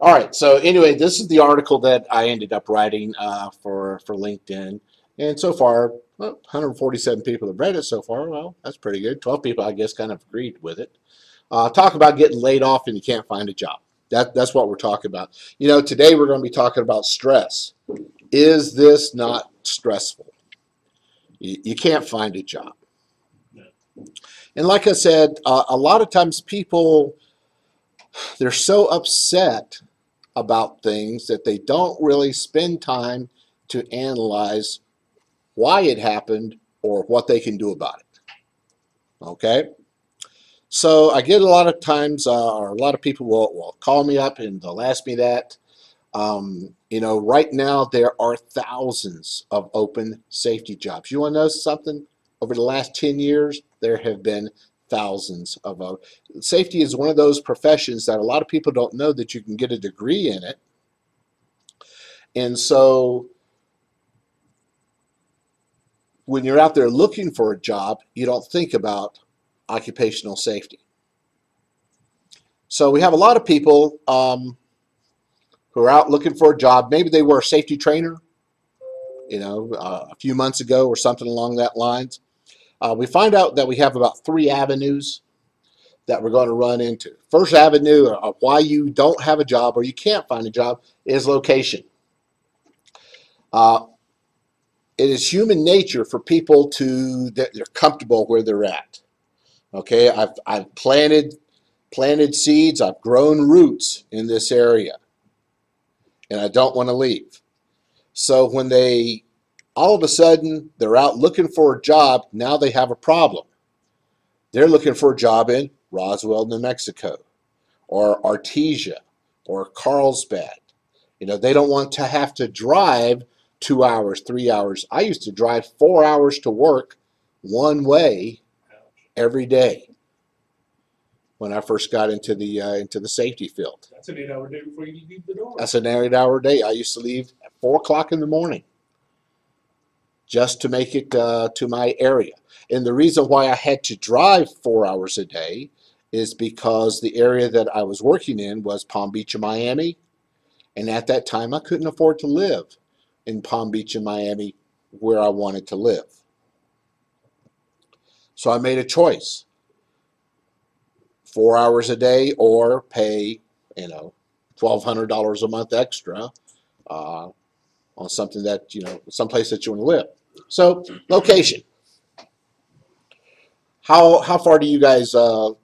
All right. So anyway, this is the article that I ended up writing for LinkedIn, and so far, well, 147 people have read it so far. Well, that's pretty good. 12 people, I guess, kind of agreed with it. Talk about getting laid off and you can't find a job. That's what we're talking about. Today we're going to be talking about stress. Is this not stressful? You can't find a job. And like I said, a lot of times people, they're so upset about things that they don't really spend time to analyze why it happened or what they can do about it. Okay? So I get a lot of times, or a lot of people will call me up and they'll ask me that. Right now there are thousands of open safety jobs. You want to know something? Over the last 10 years, there have been thousands of safety is one of those professions that a lot of people don't know that you can get a degree in it. And so when you're out there looking for a job, you don't think about occupational safety. So we have a lot of people who are out looking for a job. Maybe they were a safety trainer, a few months ago or something along that lines. We find out that we have about 3 avenues that we're going to run into. First avenue of why you don't have a job or you can't find a job is location. It is human nature for people that they're comfortable where they're at. Okay, I've planted seeds, I've grown roots in this area, and I don't want to leave. So when all of a sudden they're out looking for a job, now they have a problem. They're looking for a job in Roswell, New Mexico, or Artesia, or Carlsbad. They don't want to have to drive 2 hours, 3 hours. I used to drive 4 hours to work one way every day when I first got into the safety field. That's an 8-hour day before you leave the door. That's an 8-hour day. I used to leave at 4 o'clock in the morning just to make it to my area. And the reason why I had to drive 4 hours a day is because the area that I was working in was Palm Beach and Miami. And at that time, I couldn't afford to live in Palm Beach and Miami where I wanted to live. So I made a choice. 4 hours a day or pay, $1,200 a month extra on something that, someplace that you want to live. So location. How far do you guys, how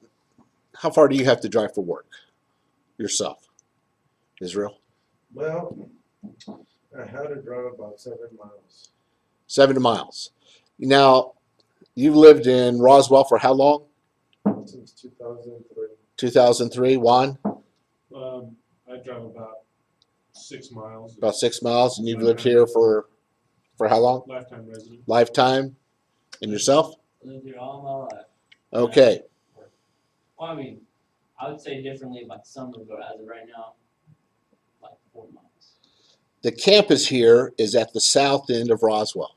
far do you have to drive for work yourself, Israel? Well, I had to drive about 7 miles. 7 miles. Now, you've lived in Roswell for how long? Since 2003. 2003. Juan? I drive about 6 miles. About 6 miles, and you've lived here for how long? Lifetime resident. Lifetime. And yourself? Lived here all my life. Okay. Well, I mean, I would say differently about summer, but as of right now, like 4 miles. The campus here is at the south end of Roswell.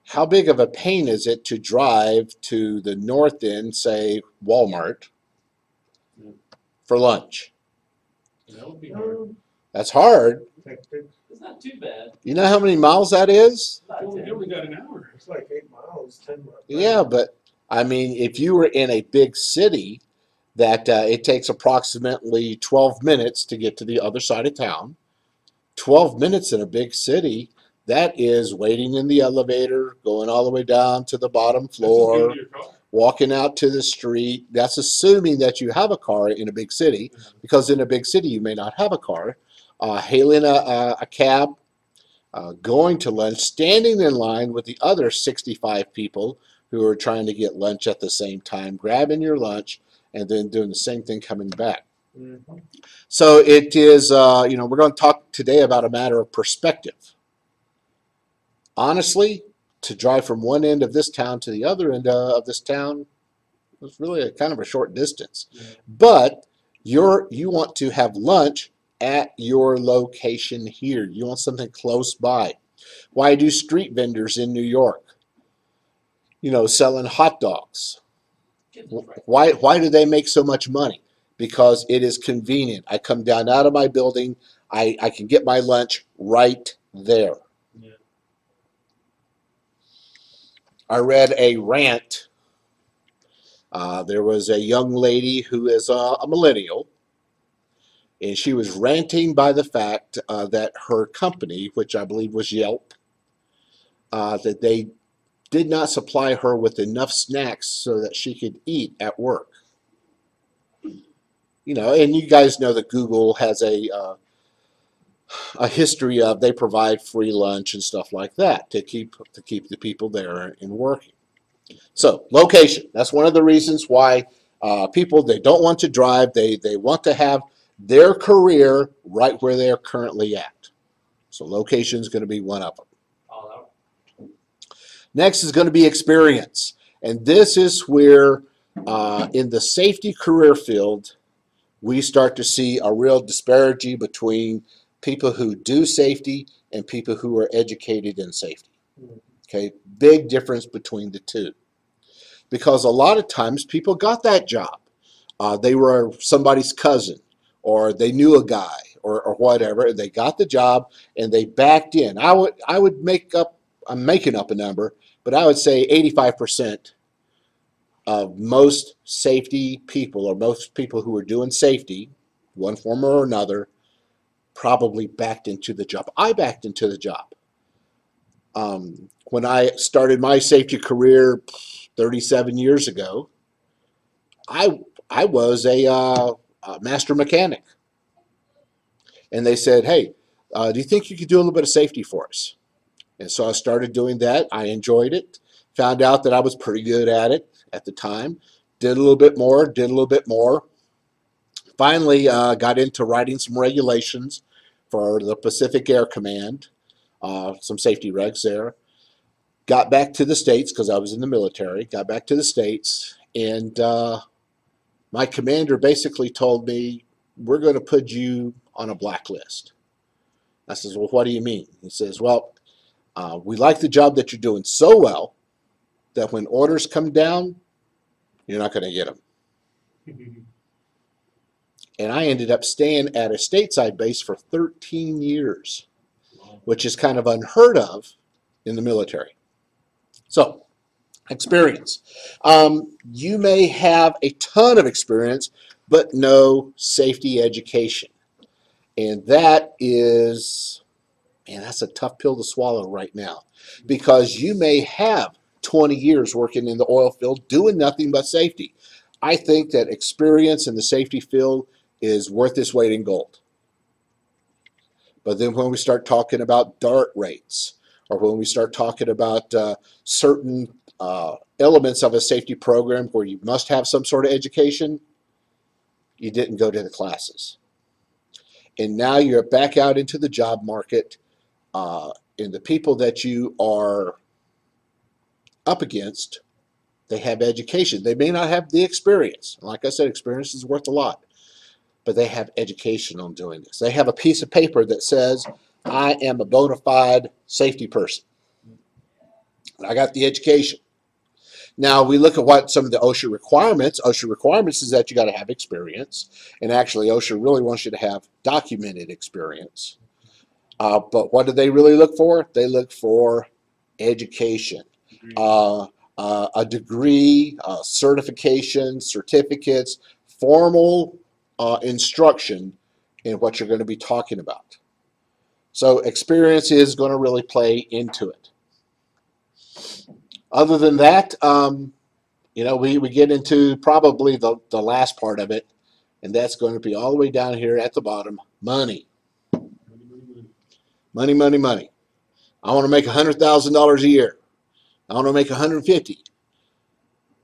How big of a pain is it to drive to the north end, say Walmart, for lunch? That would be hard. That's hard. It's not too bad. You know how many miles that is? You only got an hour. It's like 8 miles, 10 miles. Yeah, but I mean, if you were in a big city, that it takes approximately 12 minutes to get to the other side of town. 12 minutes in a big city, that is waiting in the elevator, going all the way down to the bottom floor, walking out to the street. That's assuming that you have a car in a big city, because in a big city you may not have a car. Hailing a cab, going to lunch, standing in line with the other 65 people who are trying to get lunch at the same time, grabbing your lunch, and then doing the same thing coming back. So it is, we're going to talk today about a matter of perspective. Honestly, to drive from one end of this town to the other end of this town was really kind of a short distance. But you want to have lunch at your location here. You want something close by. Why do street vendors in New York, selling hot dogs? Why do they make so much money? because it is convenient. I come down out of my building, I can get my lunch right there. Yeah. I read a rant. There was a young lady who is a millennial, and she was ranting by the fact that her company, which I believe was Yelp, that they did not supply her with enough snacks so that she could eat at work. You know, and you guys know that Google has a history of they provide free lunch and stuff like that to keep the people there and working. So location, that's one of the reasons why people, they don't want to drive. They want to have their career right where they're currently at. So location is going to be one of them. All out. Next is going to be experience. And this is where in the safety career field, we start to see a real disparity between people who do safety and people who are educated in safety. Okay, big difference between the two. Because a lot of times people got that job. They were somebody's cousin, or they knew a guy, or whatever, and they got the job and they backed in. I would make up, I'm making up a number, but I would say 85% of most safety people, or most people who are doing safety, one form or another, probably backed into the job. I backed into the job. When I started my safety career 37 years ago, I was a master mechanic, and they said, "Hey, do you think you could do a little bit of safety for us?" And so I started doing that. I enjoyed it. Found out that I was pretty good at it at the time. Did a little bit more. Did a little bit more. Finally, got into writing some regulations for the Pacific Air Command. Some safety regs there. Got back to the States because I was in the military. Got back to the States, and my commander basically told me, "We're going to put you on a blacklist." I says, "Well, what do you mean?" He says, "Well, we like the job that you're doing so well that when orders come down, you're not going to get them." And I ended up staying at a stateside base for 13 years, which is kind of unheard of in the military. So, experience. You may have a ton of experience, but no safety education. And that is, man, that's a tough pill to swallow right now, because you may have 20 years working in the oil field doing nothing but safety. I think that experience in the safety field is worth its weight in gold. But then when we start talking about DART rates, or when we start talking about certain elements of a safety program where you must have some sort of education, you didn't go to the classes. And now you're back out into the job market, and the people that you are up against, they have education. They may not have the experience. Like I said, experience is worth a lot, but they have education on doing this. They have a piece of paper that says, "I am a bona fide safety person. I got the education." Now we look at what some of the OSHA requirements. OSHA requirements is that you got to have experience, and actually OSHA really wants you to have documented experience. But what do they really look for? They look for education, a degree, certification, certificates, formal instruction in what you're going to be talking about. So experience is going to really play into it. Other than that, we get into probably the last part of it, and that's going to be all the way down here at the bottom, money. Money, money, money. I want to make $100,000 a year. I want to make 150,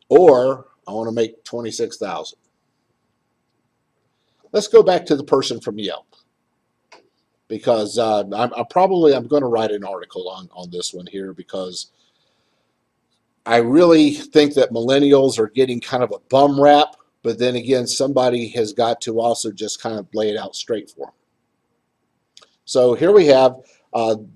or I want to make 26,000. Let's go back to the person from Yelp, because I'm going to write an article on this one here, because I really think that millennials are getting kind of a bum rap, but then again, somebody has got to also just kind of lay it out straight for them. So here we have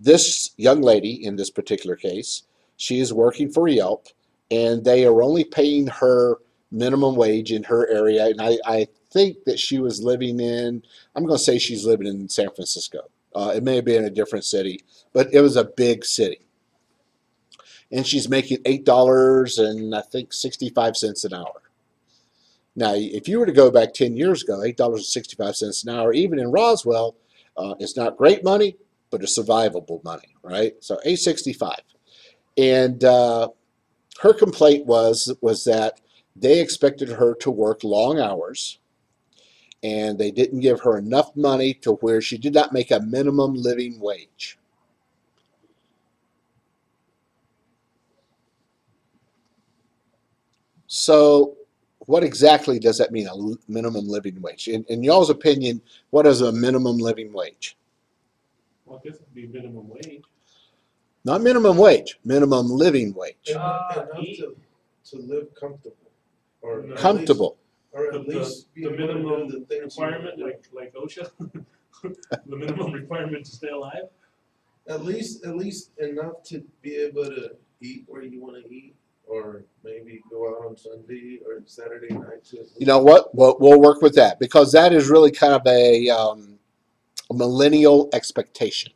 this young lady in this particular case. She is working for Yelp, and they are only paying her minimum wage in her area, and I think that she was living in, I'm going to say she's living in San Francisco. It may have been a different city, but it was a big city. And she's making $8 and I think 65 cents an hour. Now, if you were to go back 10 years ago, $8.65 an hour, even in Roswell, it's not great money, but it's survivable money, right? So 8.65. And her complaint was that they expected her to work long hours, and they didn't give her enough money to where she did not make a minimum living wage. So, what exactly does that mean, a minimum living wage? In y'all's opinion, what is a minimum living wage? Well, I guess it'd be minimum wage. Not minimum wage, minimum living wage. Enough eat. to live comfortable. Or No. Comfortable. Or The, at least be the able to minimum do the things you requirement, want. like OSHA, the minimum requirement to stay alive. At least enough to be able to eat where you want to eat, or maybe go out on Sunday or Saturday night to. You know what? We'll work with that because that is really kind of a millennial expectation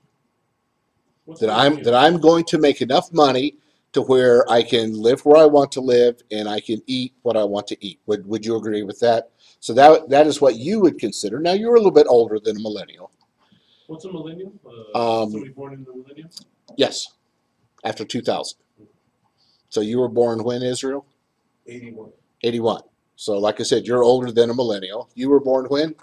What's that millennial? I'm going to make enough money to where I can live where I want to live and I can eat what I want to eat. Would you agree with that? So that is what you would consider. Now you're a little bit older than a millennial. What's a millennial? Um, Somebody born in the millennium? Yes, after 2000. So you were born when, Israel? 81. 81. So like I said, you're older than a millennial. You were born when?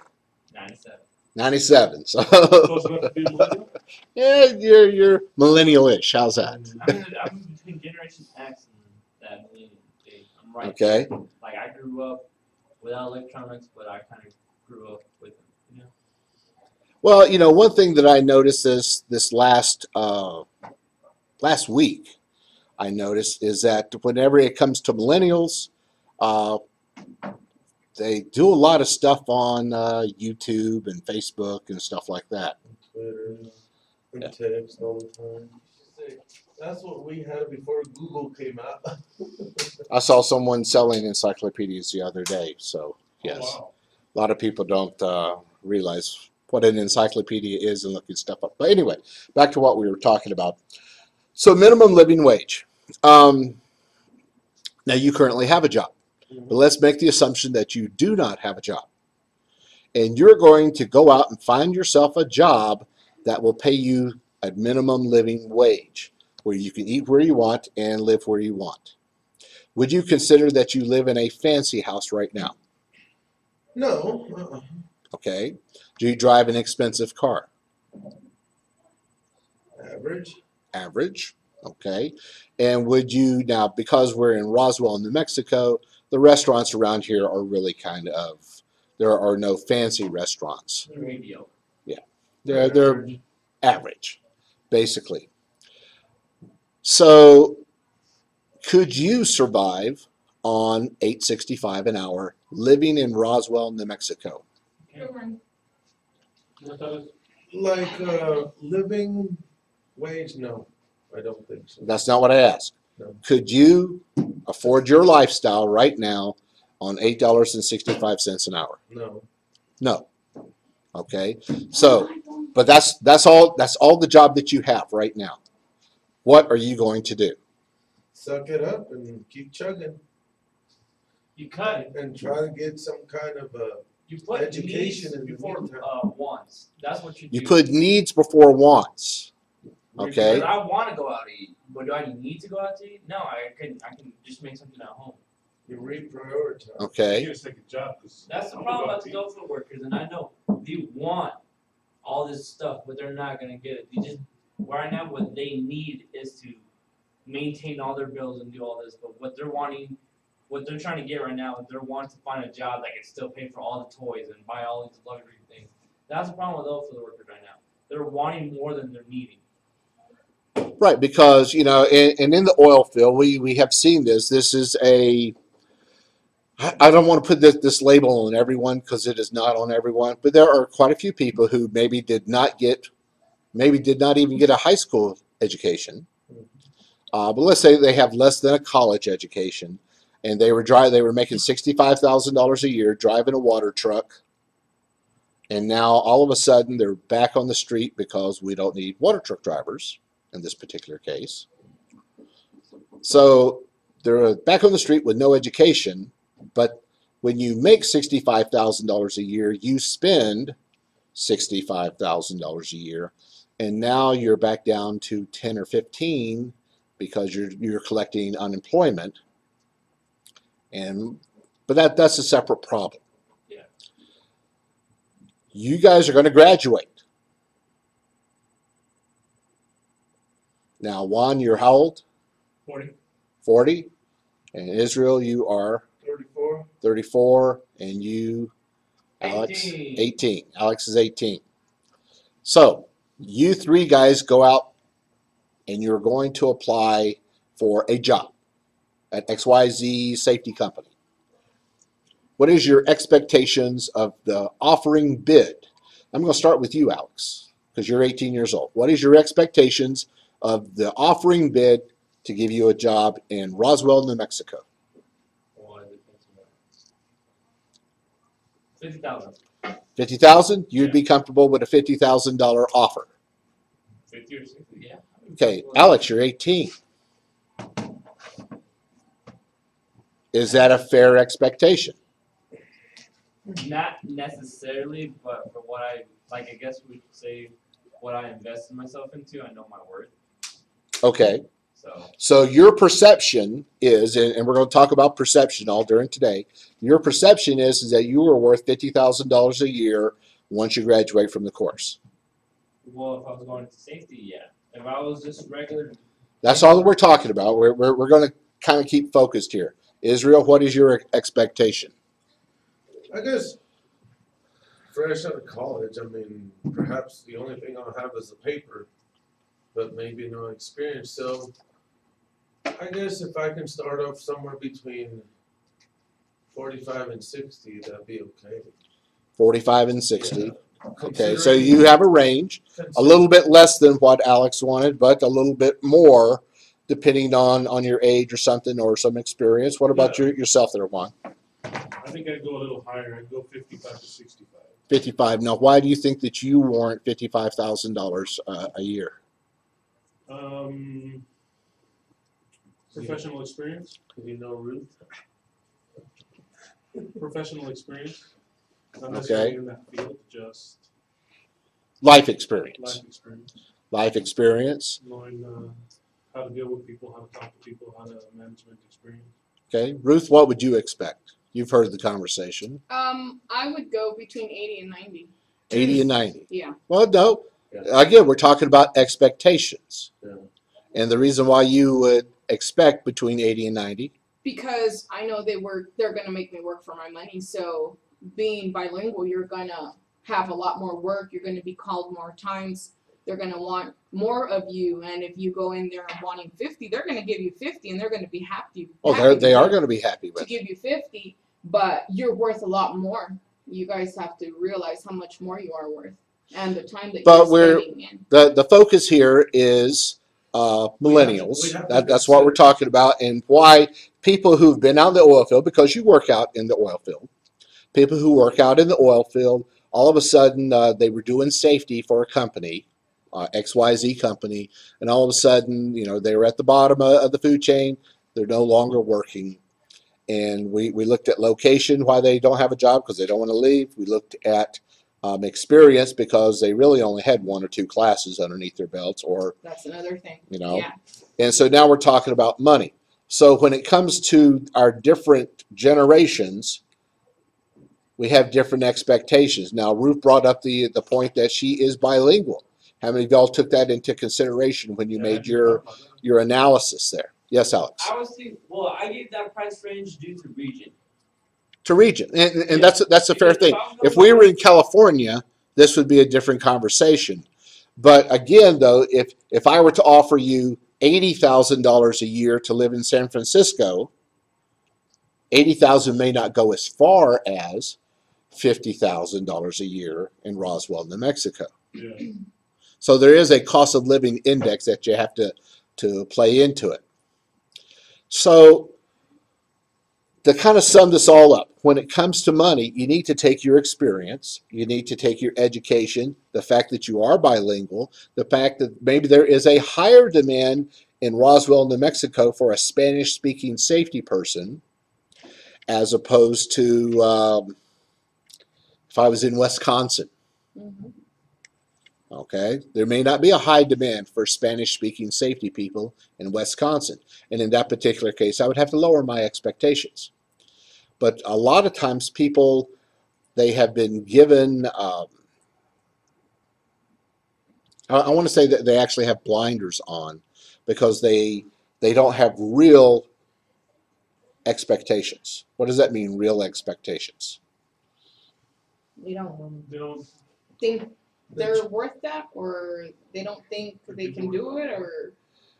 97. 97. So Close enough to be a millennial? yeah, you're millennial-ish. How's that? I'm between Generation X and that millennium stage. I'm right. Okay. Like I grew up without electronics, but I kind of grew up with them. You know? Well, one thing that I noticed this last week, I noticed is that whenever it comes to millennials, uh, they do a lot of stuff on YouTube and Facebook and stuff like that. Twitter and Yeah. text all the time. That's what we had before Google came out. I saw someone selling encyclopedias the other day, so yes, Oh, wow. a lot of people don't realize what an encyclopedia is and looking stuff up. But anyway, back to what we were talking about. So minimum living wage. Now you currently have a job, but let's make the assumption that you do not have a job. And you're going to go out and find yourself a job that will pay you a minimum living wage, where you can eat where you want and live where you want. Would you consider that you live in a fancy house right now? No. Okay. Do you drive an expensive car? Average. Average. Okay. And would you, now, because we're in Roswell, New Mexico, the restaurants around here are really there are no fancy restaurants. Radio. They're average, basically. So could you survive on $8.65 an hour living in Roswell, New Mexico? What that is? Like living wage? No, I don't think so. That's not what I asked. No. Could you afford your lifestyle right now on $8.65 an hour? No. No. Okay. So, but that's all the job that you have right now. What are you going to do? Suck it up and keep chugging You cut. and try to get some kind of You put Education needs in the before meantime. wants. That's what you do. You put needs before wants. Okay. Because I want to go out to eat, but do I need to go out to eat? No, I can just make something at home. you reprioritize. You Okay. get a second job. 'Cause That's the I'm problem gonna about the adult workers, and I know they want all this stuff, but they're not gonna get it. They just right now what they need is to maintain all their bills and do all this, but what they're trying to get right now is they're wanting to find a job that can still pay for all the toys and buy all these luxury things. That's the problem with adult workers right now. They're wanting more than they're needing. Right, because and in the oil field, we have seen this. This is I don't want to put this label on everyone because it is not on everyone, but there are quite a few people who maybe did not even get a high school education. But let's say they have less than a college education, and they were making $65,000 a year driving a water truck, and now all of a sudden they're back on the street because we don't need water truck drivers in this particular case. So they're back on the street with no education, but when you make $65,000 a year, you spend $65,000 a year, and now you're back down to 10 or 15 because you're collecting unemployment. But that's a separate problem. Yeah. You guys are going to graduate. Now, Juan, you're how old? 40. 40. And Israel, you are 34. 34. And you, Alex, 18. 18. Alex is 18. So, you three guys go out and you're going to apply for a job at XYZ Safety Company. What is your expectations of the offering bid? I'm going to start with you, Alex, because you're 18 years old. What is your expectations of the offering bid to give you a job in Roswell, New Mexico? Well, it depends on what. 50,000. 50,000? You'd Yeah. be comfortable with a $50,000 offer. 50 or 60, yeah. Okay, Alex, you're 18. Is that a fair expectation? Not necessarily, but for what I guess we could say what I invested myself into, I know my worth. Okay. So, So your perception is, and we're going to talk about perception all during today, your perception is that you are worth $50,000 a year once you graduate from the course. well, if I was going into safety, yeah. If I was just regular, That's all that we're talking about. We're going to kind of keep focused here. Israel, what is your expectation? I guess fresh out of college, I mean, perhaps the only thing I'll have is a paper, but maybe no experience. So I guess if I can start off somewhere between 45 and 60, that'd be okay. 45 and 60. Yeah. Okay, so you have a range, a little bit less than what Alex wanted, but a little bit more depending on your age or something or some experience. What about yourself there, Juan? I think I'd go a little higher. I'd go 55 to 65. 55. Now, why do you think that you warrant $55,000 a year? Professional experience. Because you know Ruth. Professional experience. Not Okay. necessarily in that field, just Life experience. life experience. Life experience. Knowing how to deal with people, how to talk to people, how to management experience. Okay. Ruth, what would you expect? You've heard the conversation. I would go between 80 and 90. 80 and 90. Yeah. Well, no. Yeah. Again, we're talking about expectations. Yeah. And the reason why you would expect between 80 and 90. Because I know they're gonna make me work for my money. So being bilingual, you're gonna have a lot more work. You're gonna be called more times. They're gonna want more of you. And if you go in there wanting 50, they're gonna give you 50, and they're gonna be happy. Oh, they are going to be happy to with it. give you 50, but you're worth a lot more. You guys have to realize how much more you are worth and the time that But you're spending in. The focus here is millennials. we have to That's what we're consider- talking about, and why people who've been out in the oil field, because you work out in the oil field, people who work out in the oil field, all of a sudden they were doing safety for a company, XYZ company, and all of a sudden, they were at the bottom of the food chain. They're no longer working. And we looked at location, why they don't have a job, because they don't want to leave. We looked at experience, because they really only had 1 or 2 classes underneath their belts, or, That's another thing. Yeah. And so now we're talking about money. So when it comes to our different generations, we have different expectations. Now, Ruth brought up the point that she is bilingual. How many of y'all took that into consideration when you made your analysis there? Yes, Alex. I was thinking, well, I gave that price range due to region. To region, and Yeah. that's a fair thing. If we were in California, this would be a different conversation. But again, though, if I were to offer you $80,000 a year to live in San Francisco, 80,000 may not go as far as $50,000 a year in Roswell, New Mexico. Yeah. So there is a cost of living index that you have to play into it. So to kind of sum this all up, when it comes to money, you need to take your experience, you need to take your education, the fact that you are bilingual, the fact that maybe there is a higher demand in Roswell, New Mexico for a Spanish speaking safety person as opposed to if I was in Wisconsin. Mhm. Okay, there may not be a high demand for Spanish speaking safety people in Wisconsin. And in that particular case, I would have to lower my expectations. But a lot of times people, they have been given, I want to say that they actually have blinders on because they don't have real expectations. What does that mean, real expectations? We don't They don't, think they're worth that, or they don't think they can do it, or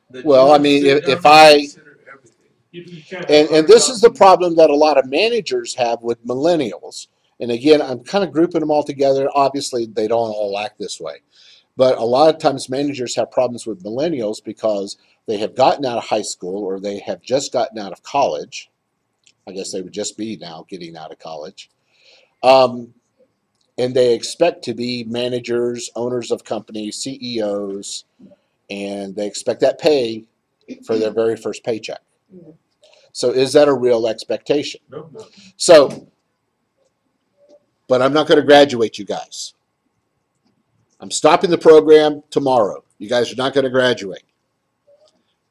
That Well, you I would mean, sit if down and I, consider everything. you can't have and other this is jobs the and- problem that a lot of managers have with millennials. And again, I'm kind of grouping them all together. Obviously, they don't all act this way. But a lot of times managers have problems with millennials because they have gotten out of high school or they have just gotten out of college. I guess they would just be now getting out of college. Um, and they expect to be managers, owners of companies, CEOs, and they expect that pay for their very first paycheck. Mm. So is that a real expectation? No, So, but I'm not going to graduate you guys. I'm stopping the program tomorrow. You guys are not going to graduate.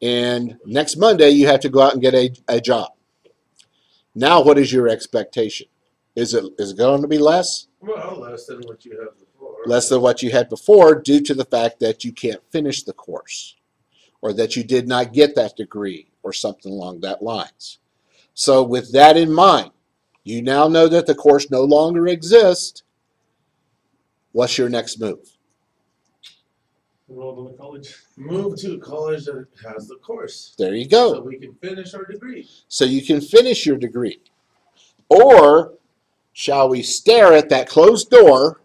And next Monday, you have to go out and get a job. Now, what is your expectation? Is it going to be less? well, less than what you had before. Less than what you had before due to the fact that you can't finish the course or that you did not get that degree or something along that lines. So with that in mind, you now know that the course no longer exists. What's your next move? enrolled in the college. Move to a college that has the course, There you so go. we can finish our degree. So you can finish your degree. Or shall we stare at that closed door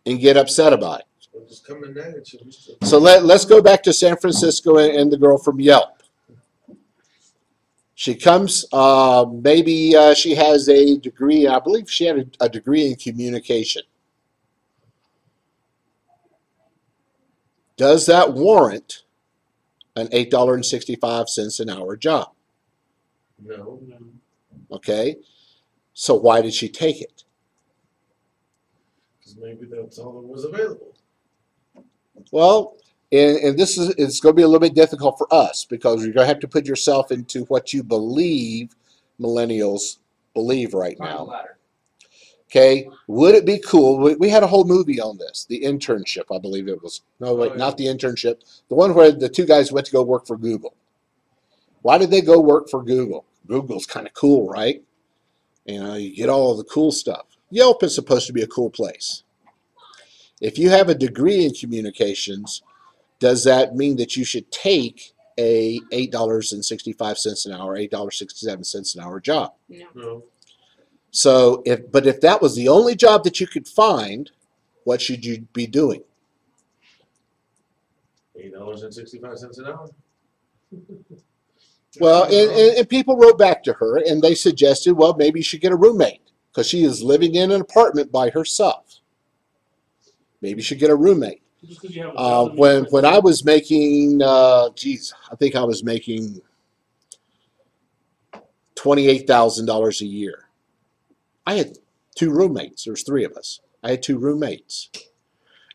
and get upset about it? We'll just come and nag at you. So let's go back to San Francisco and the girl from Yelp. She comes, maybe she has a degree, I believe she had a degree in communication. Does that warrant an $8.65 an hour job? No, Okay, so why did she take it? because maybe that's all that was available. Well, and this is it's going to be a little bit difficult for us because you're going to have to put yourself into what you believe millennials believe right Climb the now. ladder. Okay, would it be cool? We had a whole movie on this, The Internship, I believe it was. No, wait, Oh, yeah. not The Internship. The one where the two guys went to go work for Google. Why did they go work for Google? Google's kind of cool, right? You know, you get all of the cool stuff. Yelp is supposed to be a cool place. If you have a degree in communications, does that mean that you should take a $8.65 an hour, $8.67 an hour job? no. No, So if that was the only job that you could find, what should you be doing? $8.65 an hour. Well, and people wrote back to her and they suggested, well, maybe you should get a roommate because she is living in an apartment by herself. Maybe you should get a roommate. Just because you have a job. doesn't mean When I was making, I think I was making $28,000 a year. I had two roommates. There's three of us. I had two roommates,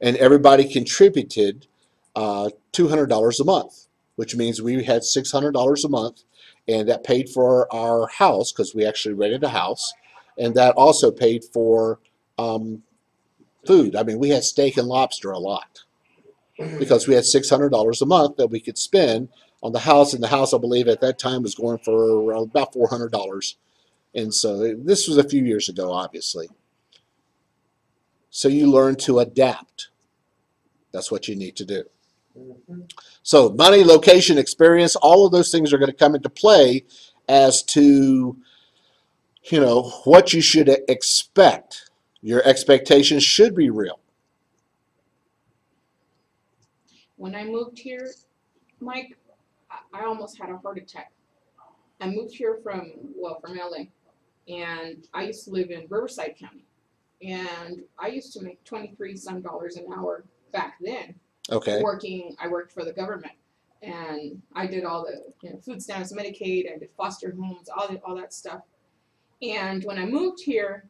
and everybody contributed $200 a month, which means we had $600 a month, and that paid for our house because we actually rented a house, and that also paid for food. I mean, we had steak and lobster a lot because we had $600 a month that we could spend on the house, and the house, I believe, at that time was going for about $400. And so this was a few years ago, obviously. So you learn to adapt. That's what you need to do. So money, location, experience, all of those things are going to come into play as to, what you should expect. Your expectations should be real. When I moved here, Mike, I almost had a heart attack I moved here from LA, and I used to live in Riverside County, and I used to make 23 some dollars an hour back then. Okay. I worked for the government, and I did all the food stamps, Medicaid, I did foster homes, all that stuff. And when I moved here,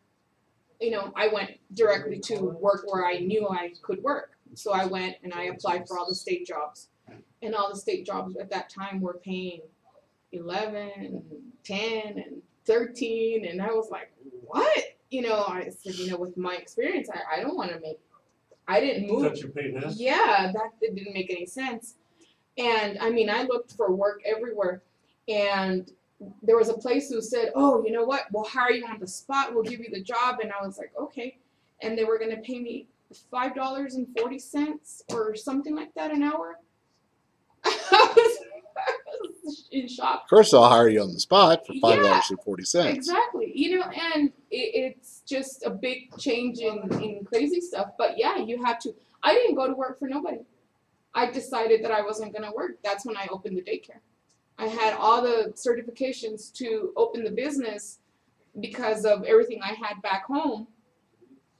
I went directly to work where I knew I could work. So I went and I applied for all the state jobs, and all the state jobs at that time were paying 11 and 10 and 13, and I was like, what? I said, with my experience, I don't want to make. I didn't move. Cut your pay less? Yeah, it didn't make any sense. And I mean, I looked for work everywhere, and there was a place who said, "Oh, you know what? We'll hire you on the spot. We'll give you the job." And I was like, "Okay," and they were going to pay me $5.40 or something like that an hour. I was in shock. Of course, I'll hire you on the spot for $5.40. Exactly. And it's just a big change in crazy stuff. But yeah, you have to. I didn't go to work for nobody. I decided that I wasn't going to work. That's when I opened the daycare. I had all the certifications to open the business because of everything I had back home,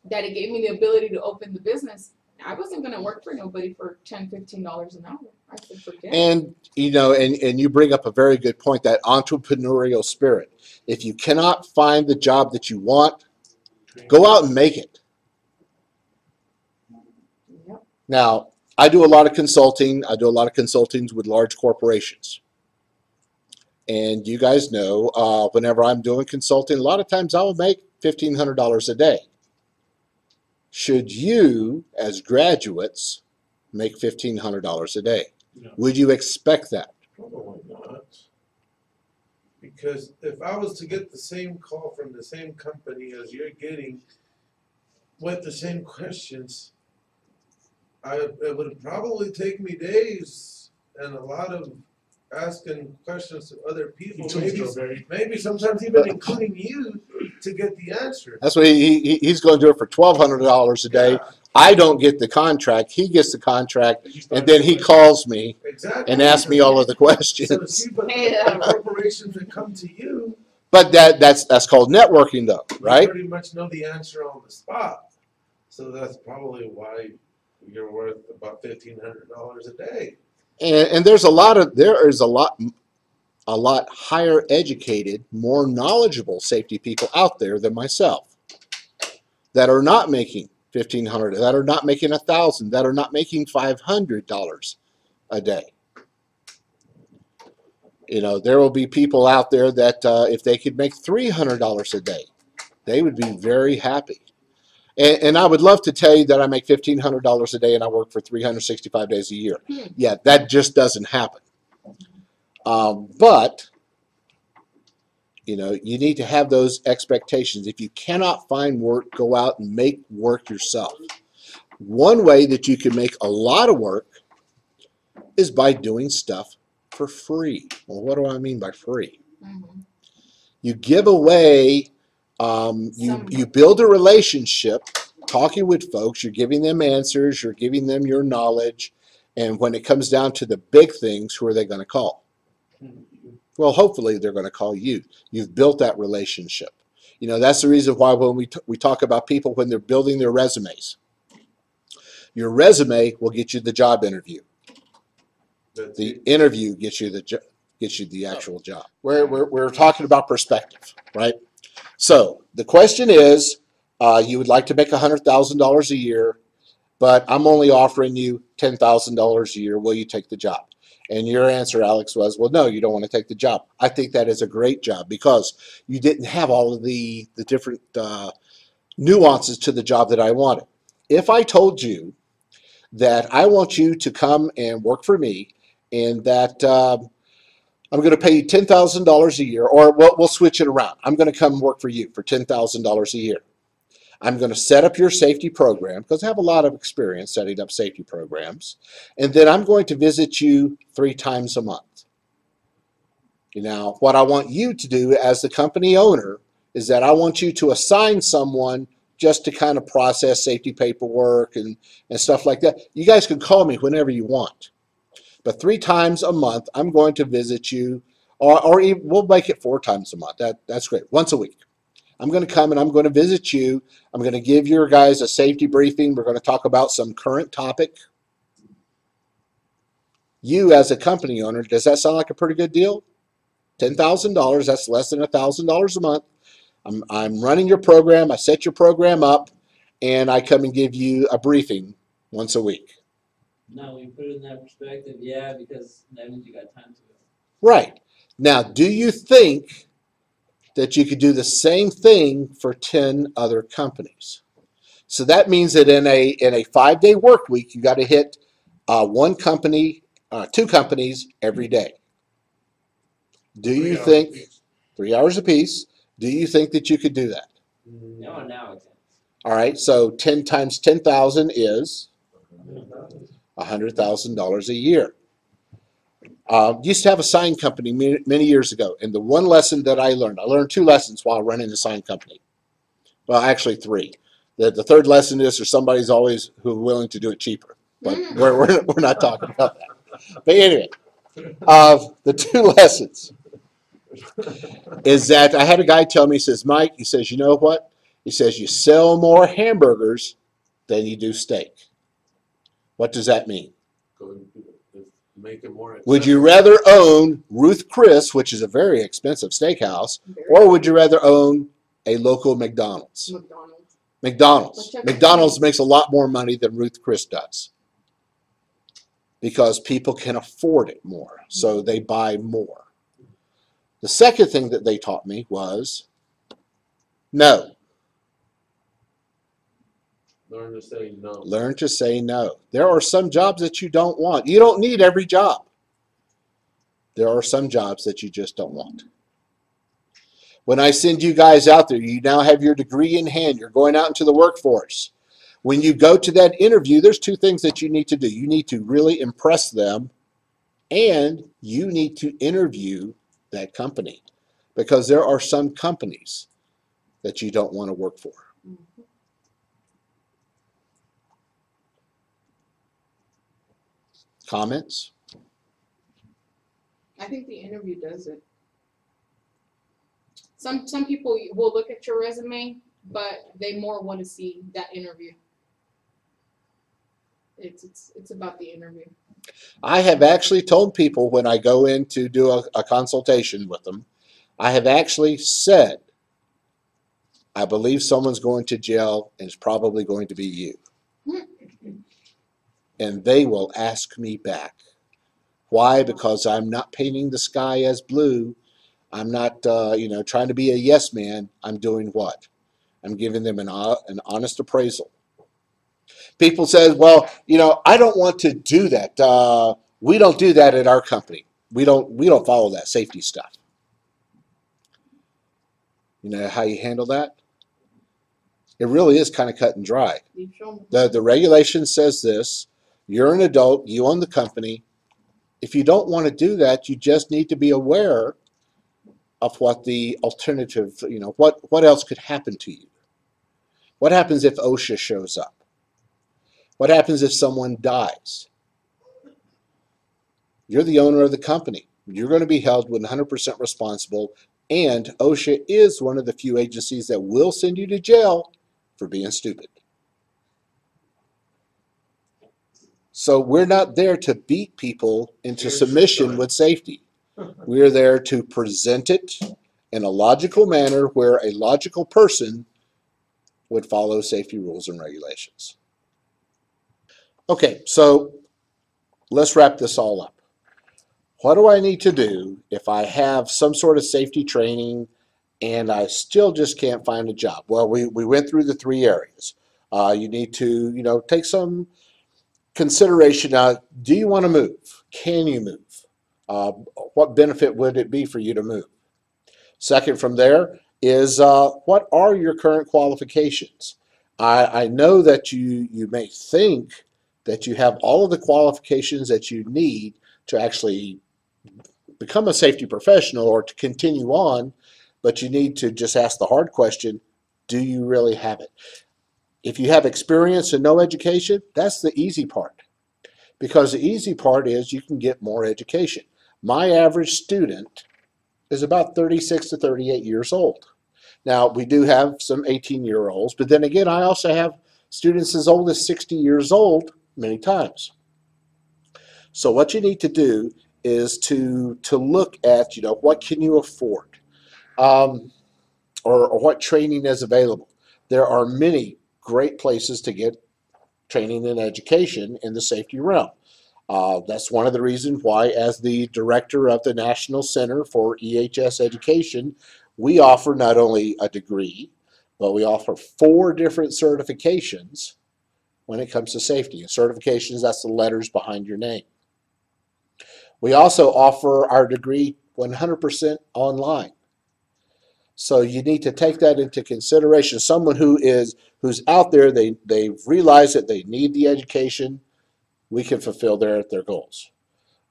that it gave me the ability to open the business. I wasn't going to work for nobody for $10, $15 an hour. I said, forget it. And, and you bring up a very good point, that entrepreneurial spirit. If you cannot find the job that you want, go out and make it. Yep. Now, I do a lot of consulting. I do a lot of consultings with large corporations. And you guys know, whenever I'm doing consulting, a lot of times I will make $1,500 a day. Should you, as graduates, make $1,500 a day? No. Would you expect that? Probably not. Because if I was to get the same call from the same company as you're getting with the same questions, it would probably take me days and a lot of asking questions to other people, maybe sometimes even including you, to get the answer. That's what he's going to do it for $1,200 a day. Yeah. I don't get the contract. He gets the contract, and then he calls me Exactly. and asks me all of the So questions. see, but the corporations that come to you, But that's called networking, though, right? you pretty much know the answer on the spot. So that's probably why you're worth about $1,500 a day. And there is a lot higher educated, more knowledgeable safety people out there than myself that are not making $1,500, that are not making $1,000, that are not making $500 a day. There will be people out there that if they could make $300 a day, they would be very happy. And I would love to tell you that I make $1,500 a day and I work for 365 days a year. Yeah, that just doesn't happen. But you need to have those expectations. If you cannot find work, go out and make work yourself. One way that you can make a lot of work is by doing stuff for free. Well, what do I mean by free? Mm-hmm. You give away, you build a relationship, talking with folks, you're giving them answers, you're giving them your knowledge, and when it comes down to the big things, who are they going to call? Well, hopefully they're going to call you. You've built that relationship. That's the reason why when we talk about people when they're building their resumes, your resume will get you the job interview. The interview gets you the actual job. We're talking about perspective, right? So the question is, you would like to make $100,000 a year, but I'm only offering you $10,000 a year. Will you take the job? And your answer, Alex, was, well, no, you don't want to take the job. I think that is a great job because you didn't have all of the different nuances to the job that I wanted. If I told you that I want you to come and work for me and that I'm going to pay you $10,000 a year, or we'll switch it around. I'm going to come work for you for $10,000 a year. I'm going to set up your safety program because I have a lot of experience setting up safety programs. And then I'm going to visit you 3 times a month. Now, what I want you to do as the company owner is that I want you to assign someone just to kind of process safety paperwork and stuff like that. You guys can call me whenever you want. But 3 times a month, I'm going to visit you or even, we'll make it 4 times a month. That's great. Once a week. I'm going to come and I'm going to visit you. I'm going to give your guys a safety briefing. We're going to talk about some current topic. You as a company owner, does that sound like a pretty good deal? $10,000, that's less than $1,000 a month. I'm running your program. I set your program up, and I come and give you a briefing once a week. Now, we put it in that perspective, yeah, because that means you got time to go. Right. Now, do you think that you could do the same thing for 10 other companies? So that means that in a 5-day work week, you got to hit 2 companies every day. Do you 3 hours think apiece. 3 hours apiece? Do you think that you could do that? No, now it's. All right. So 10 times 10,000 is $100,000 a year. Used to have a sign company many years ago, and the one lesson that I learned 2 lessons while running the sign company. Well, actually 3. The third lesson is there's somebody's always who's willing to do it cheaper, but we're not talking about that. But anyway, the 2 lessons is that I had a guy tell me, he says, Mike, he says, you know what? He says, you sell more hamburgers than you do steak. What does that mean? Make it more Would you accessible. rather own Ruth Chris, which is a very expensive steakhouse, or would you rather own a local McDonald's? McDonald's. McDonald's makes a lot more money than Ruth Chris does because people can afford it more, so they buy more. The second thing that they taught me was no. Learn to say no. Learn to say no. There are some jobs that you don't want. You don't need every job. There are some jobs that you just don't want. When I send you guys out there, you now have your degree in hand. You're going out into the workforce. When you go to that interview, there's 2 things that you need to do. You need to really impress them, and you need to interview that company, because there are some companies that you don't want to work for. Comments? I think the interview does it. Some people will look at your resume, but they more want to see that interview. It's about the interview. I have actually told people when I go in to do a consultation with them, I have actually said, I believe someone's going to jail and it's probably going to be you. And they will ask me back. Why? Because I'm not painting the sky as blue. I'm not, trying to be a yes man. I'm doing what? I'm giving them an honest appraisal. People say, well, I don't want to do that. We don't do that at our company. We don't follow that safety stuff. You know how you handle that? It really is kind of cut and dry. The regulation says this. You're an adult. You own the company. If you don't want to do that, you just need to be aware of what the alternative, what else could happen to you. What happens if OSHA shows up? What happens if someone dies? You're the owner of the company. You're going to be held 100% responsible, and OSHA is one of the few agencies that will send you to jail for being stupid. So we're not there to beat people into submission with safety. We're there to present it in a logical manner where a logical person would follow safety rules and regulations. Okay, so let's wrap this all up. What do I need to do if I have some sort of safety training and I still just can't find a job? Well, we went through the 3 areas. You need to, take some consideration. Do you want to move? Can you move? What benefit would it be for you to move? Second from there is what are your current qualifications? I know that you may think that you have all of the qualifications that you need to actually become a safety professional or to continue on, but you need to just ask the hard question, do you really have it? If you have experience and no education, that's the easy part. Because the easy part is you can get more education. My average student is about 36 to 38 years old. Now, we do have some 18-year-olds, but then again, I also have students as old as 60 years old many times. So what you need to do is to look at, what can you afford, um, or what training is available. There are many great places to get training and education in the safety realm. That's one of the reasons why, as the director of the National Center for EHS Education, we offer not only a degree, but we offer 4 different certifications when it comes to safety. And certifications, that's the letters behind your name. We also offer our degree 100% online. So you need to take that into consideration. Someone who's out there, they've realized that they need the education, we can fulfill their goals.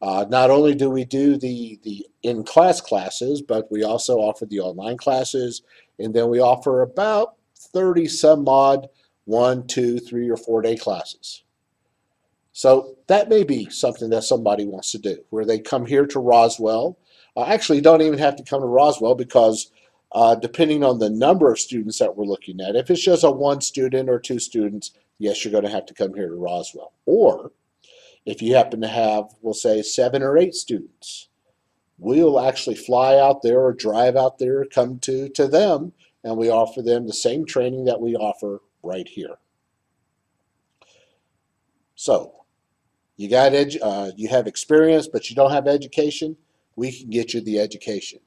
Not only do we do the in-class classes, but we also offer the online classes, and then we offer about 30 some odd 1, 2, 3, or 4 day classes. So that may be something that somebody wants to do, where they come here to Roswell. Actually, you don't even have to come to Roswell, because depending on the number of students that we're looking at, if it's just a 1 student or 2 students, yes, you're going to have to come here to Roswell. Or if you happen to have, we'll say, 7 or 8 students, we'll actually fly out there or drive out there, come to them, and we offer them the same training that we offer right here. So you have experience, but you don't have education, we can get you the education.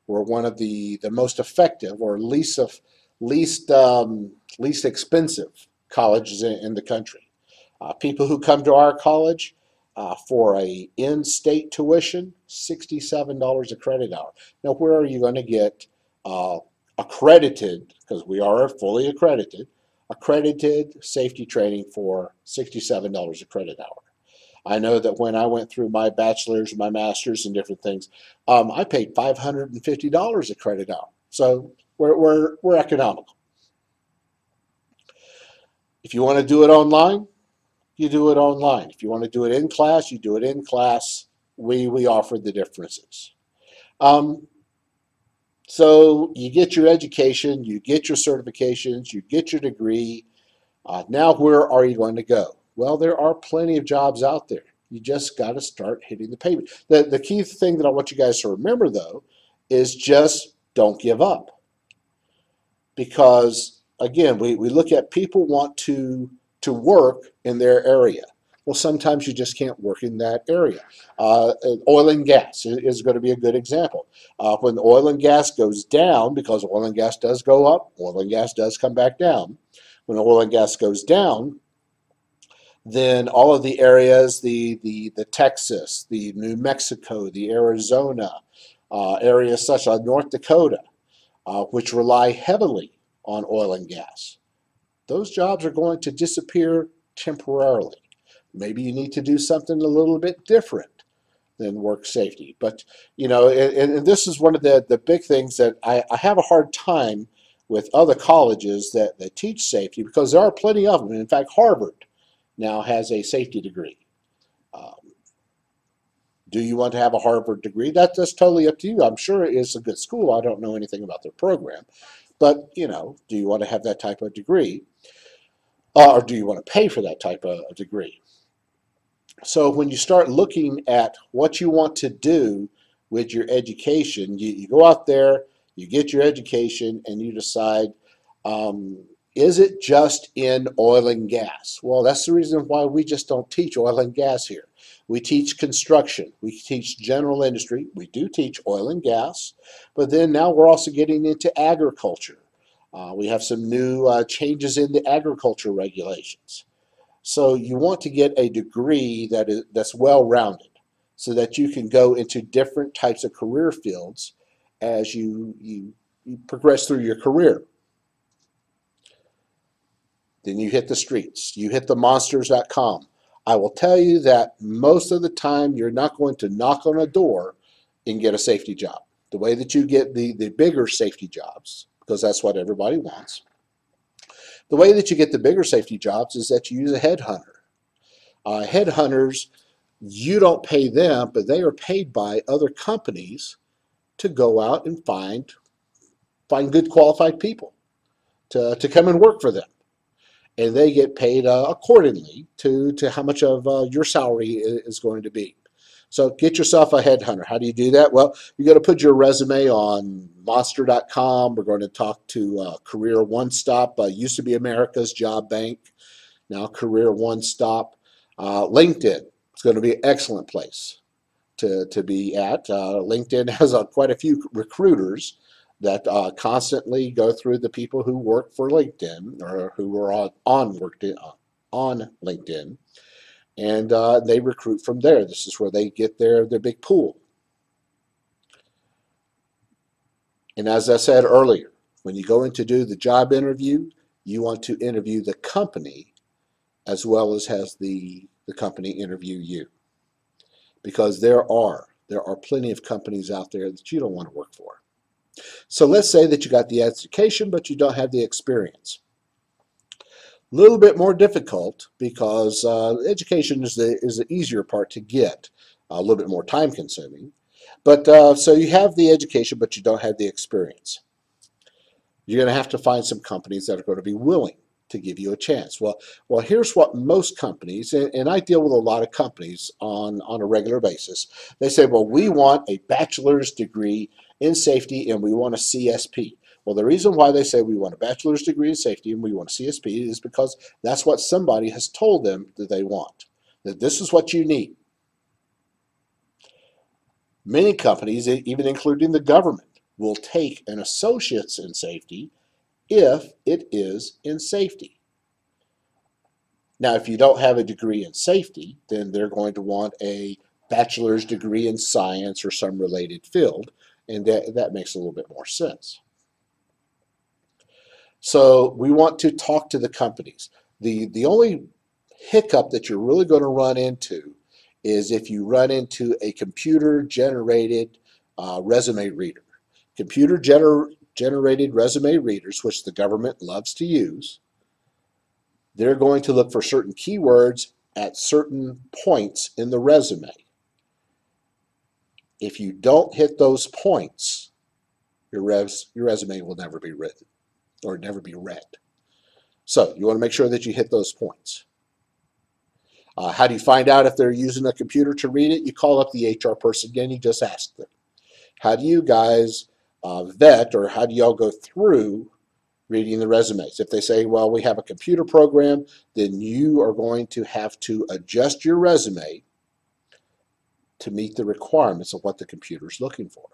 We're one of the most effective, or least expensive colleges in the country. People who come to our college for a in-state tuition, $67 a credit hour. Now, where are you going to get accredited, because we are fully accredited safety training for $67 a credit hour? I know that when I went through my bachelor's, my master's, and different things, I paid $550 a credit hour. So we're economical. If you want to do it online, you do it online. If you want to do it in class, you do it in class. We offer the differences. So you get your education, you get your certifications, you get your degree. Now where are you going to go? Well, there are plenty of jobs out there. You just got to start hitting the pavement. The key thing that I want you guys to remember, though, is just don't give up. Because, again, we look at people want to work in their area. Well, sometimes you just can't work in that area. Oil and gas is going to be a good example. When oil and gas goes down, because oil and gas does go up, oil and gas does come back down. When oil and gas goes down, then all of the areas, the Texas, the New Mexico, the Arizona, areas such as North Dakota, which rely heavily on oil and gas, those jobs are going to disappear temporarily. Maybe you need to do something a little bit different than work safety. But, and this is one of the big things that I have a hard time with other colleges that teach safety, because there are plenty of them. In fact, Harvard now has a safety degree. Do you want to have a Harvard degree? That's totally up to you. I'm sure it's a good school. I don't know anything about their program. But, do you want to have that type of degree? Or do you want to pay for that type of degree? So when you start looking at what you want to do with your education, you go out there, you get your education, and you decide, is it just in oil and gas? Well, that's the reason why we just don't teach oil and gas here. We teach construction. We teach general industry. We do teach oil and gas. But then now we're also getting into agriculture. We have some new changes in the agriculture regulations. So you want to get a degree that's well-rounded, so that you can go into different types of career fields as you progress through your career. Then you hit the streets. You hit the monsters.com. I will tell you that most of the time you're not going to knock on a door and get a safety job. The way that you get the bigger safety jobs, because that's what everybody wants, the way that you get the bigger safety jobs is that you use a headhunter. Headhunters, you don't pay them, but they are paid by other companies to go out and find good qualified people to come and work for them. And they get paid accordingly to how much of your salary is going to be. So get yourself a headhunter. How do you do that? Well, you got to put your resume on monster.com. We're going to talk to Career One Stop, used to be America's Job Bank, now Career One Stop. LinkedIn is going to be an excellent place to be at. LinkedIn has quite a few recruiters that constantly go through the people who work for LinkedIn or who are on LinkedIn, and they recruit from there. This is where they get their big pool. And as I said earlier, when you go in to do the job interview, you want to interview the company as well as has the company interview you, because there are plenty of companies out there that you don't want to work for. So let's say that you got the education, but you don't have the experience. A little bit more difficult because education is the easier part to get, a little bit more time consuming. But so you have the education, but you don't have the experience. You're going to have to find some companies that are going to be willing to give you a chance. Well, here's what most companies, and I deal with a lot of companies on a regular basis. They say, well, we want a bachelor's degree in safety and we want a CSP. Well, the reason why they say we want a bachelor's degree in safety and we want a CSP is because that's what somebody has told them that they want, that this is what you need. Many companies, even including the government, will take an associate's in safety if it is in safety. Now, if you don't have a degree in safety, then they're going to want a bachelor's degree in science or some related field, and that makes a little bit more sense. So we want to talk to the companies. The only hiccup that you're really going to run into is if you run into a computer-generated resume reader. Computer-generated resume readers, which the government loves to use, they're going to look for certain keywords at certain points in the resume. If you don't hit those points, your resume will never be written or never be read. So you want to make sure that you hit those points. How do you find out if they're using a computer to read it? You call up the HR person again, you just ask them. How do you guys vet, or how do y'all go through reading the resumes? If they say, well, we have a computer program, then you are going to have to adjust your resume to meet the requirements of what the computer is looking for.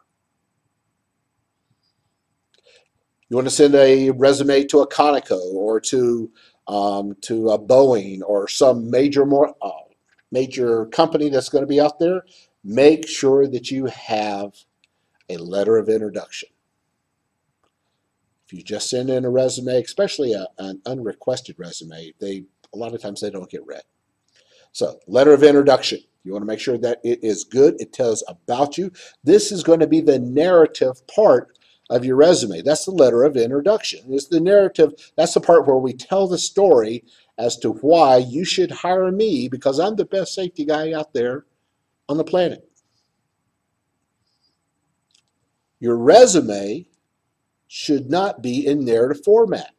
You want to send a resume to a Conoco or to a Boeing or some major company that's going to be out there, make sure that you have a letter of introduction. If you just send in a resume, especially an unrequested resume, a lot of times they don't get read. So, letter of introduction. You want to make sure that it is good. It tells about you. This is going to be the narrative part of your resume. That's the letter of introduction. It's the narrative. That's the part where we tell the story as to why you should hire me, because I'm the best safety guy out there on the planet. Your resume should not be in narrative format.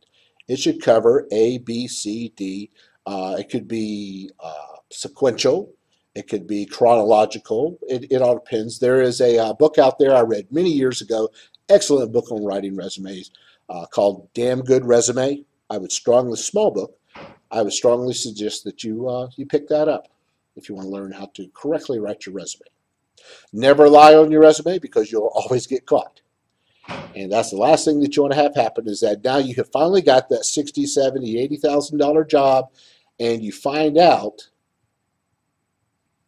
It should cover A, B, C, D. It could be sequential. It could be chronological. It all depends. There is a book out there I read many years ago, excellent book on writing resumes, called Damn Good Resume. Small book. I would strongly suggest that you pick that up if you want to learn how to correctly write your resume. Never lie on your resume, because you'll always get caught. And that's the last thing that you want to have happen, is that now you have finally got that $60,000, $70,000, $80,000 job, and you find out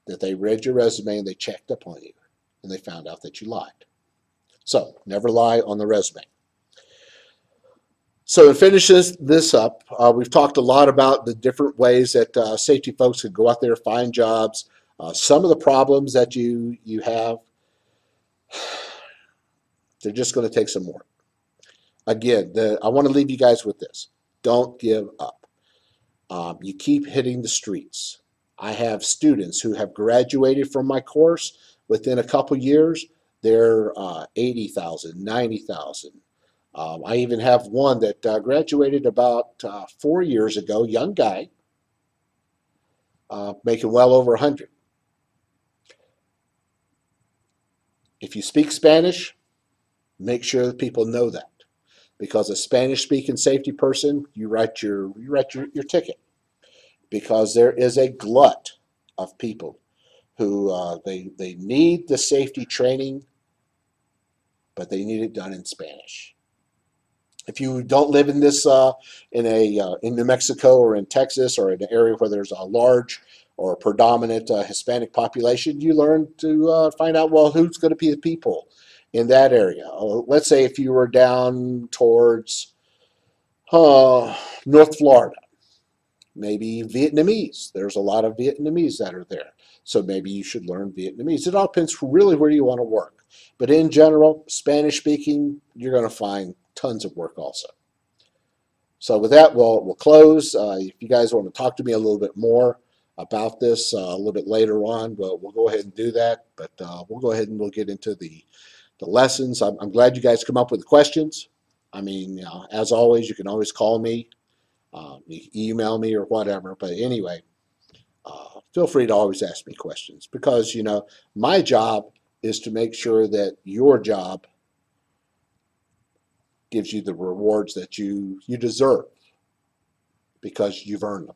that they read your resume and they checked up on you and they found out that you lied. So never lie on the resume. So to finish this up, we've talked a lot about the different ways that safety folks can go out there, find jobs. Some of the problems that you have, they're just going to take some work. Again, I want to leave you guys with this. Don't give up. You keep hitting the streets. I have students who have graduated from my course within a couple years. they're 80,000, 90,000. I even have one that graduated about 4 years ago, young guy, making well over 100. If you speak Spanish, make sure that people know that, because a Spanish-speaking safety person, you write your ticket, because there is a glut of people who they need the safety training, but they need it done in Spanish. If you don't live in this in New Mexico or in Texas or in an area where there's a large or predominant Hispanic population, you learn to find out, well, who's going to be the people in that area. Let's say if you were down towards North Florida, maybe Vietnamese. There's a lot of Vietnamese that are there. So maybe you should learn Vietnamese. It all depends really where you want to work. But in general, Spanish speaking, you're going to find tons of work also. So with that, we'll close. If you guys want to talk to me a little bit more about this a little bit later on, we'll go ahead and do that. But we'll go ahead and we'll get into the lessons. I'm glad you guys come up with the questions. I mean, as always, you can always call me, you can email me or whatever. But anyway, feel free to always ask me questions, because, my job is to make sure that your job gives you the rewards that you deserve, because you've earned them.